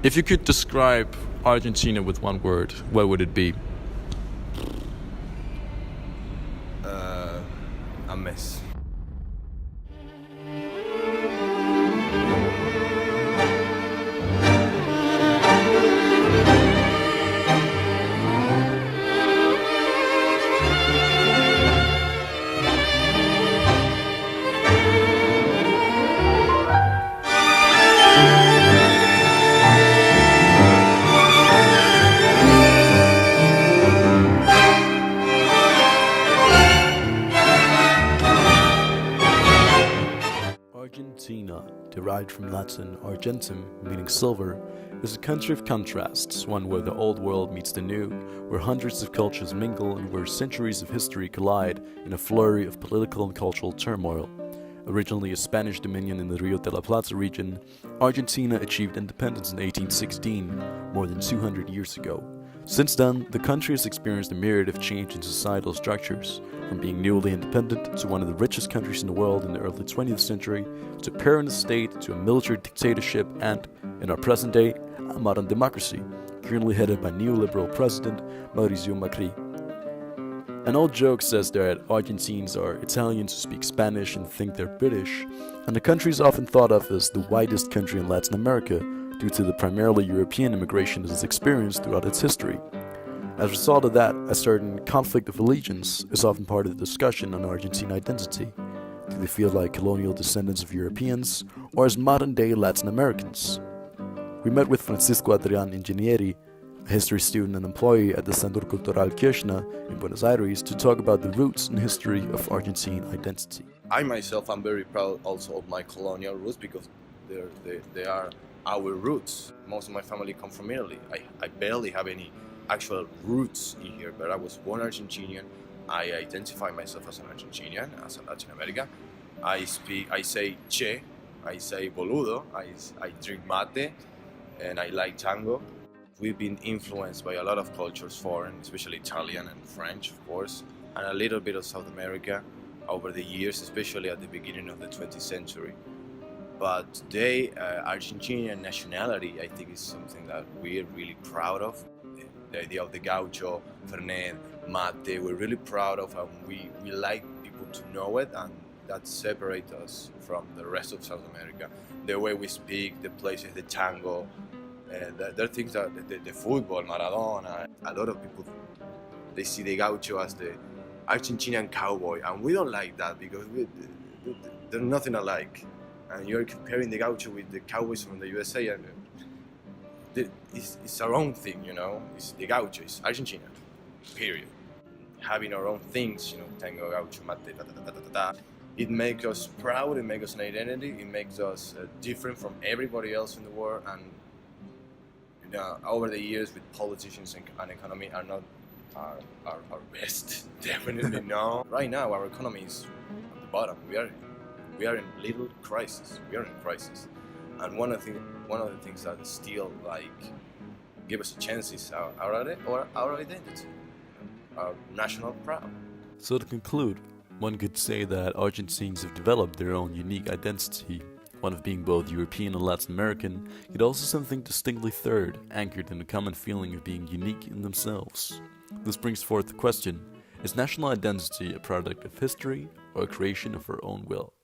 If you could describe Argentina with one word, what would it be? A mess. Argentina, derived from Latin argentum, meaning silver, is a country of contrasts, one where the old world meets the new, where hundreds of cultures mingle and where centuries of history collide in a flurry of political and cultural turmoil. Originally a Spanish dominion in the Rio de la Plata region, Argentina achieved independence in 1816, more than 200 years ago. Since then, the country has experienced a myriad of change in societal structures, from being newly independent to one of the richest countries in the world in the early 20th century, to a parent state, to a military dictatorship, and, in our present day, a modern democracy, currently headed by neoliberal president Mauricio Macri. An old joke says that Argentines are Italians who speak Spanish and think they're British, and the country is often thought of as the widest country in Latin America due to the primarily European immigration it has experienced throughout its history. As a result of that, a certain conflict of allegiance is often part of the discussion on Argentine identity. Do they feel like colonial descendants of Europeans, or as modern-day Latin Americans? We met with Francisco Adrián Ingenieri, a history student and employee at the Centro Cultural Kirchner in Buenos Aires, to talk about the roots and history of Argentine identity. I myself am very proud also of my colonial roots because they are our roots. Most of my family come from Italy. I barely have any actual roots in here, but I was born Argentinian. I identify myself as an Argentinian, as a Latin American. I say che, I say boludo, I drink mate, and I like tango. We've been influenced by a lot of cultures, foreign, especially Italian and French, of course, and a little bit of South America over the years, especially at the beginning of the 20th century. But today, Argentinian nationality, I think, is something that we're really proud of. The idea of the gaucho, fernet, mate, we're really proud of, and we like people to know it, and that separates us from the rest of South America. The way we speak, the places, the tango, there are things that the football, Maradona, a lot of people, they see the gaucho as the Argentinian cowboy, and we don't like that because they're nothing alike. And you're comparing the gaucho with the cowboys from the USA, and it's our own thing, you know. It's the gaucho, it's Argentina, period. Having our own things, you know, tango, gaucho, mate, it makes us proud, it makes us an identity, it makes us different from everybody else in the world. And you know, over the years with politicians and economy are not our best, definitely no. Right now our economy is at the bottom. We are in little crisis. We are in crisis, and one of the things that still give us a chance is our identity, our national pride. So to conclude, one could say that Argentines have developed their own unique identity, one of being both European and Latin American, yet also something distinctly third, anchored in a common feeling of being unique in themselves. This brings forth the question: is national identity a product of history or a creation of our own will?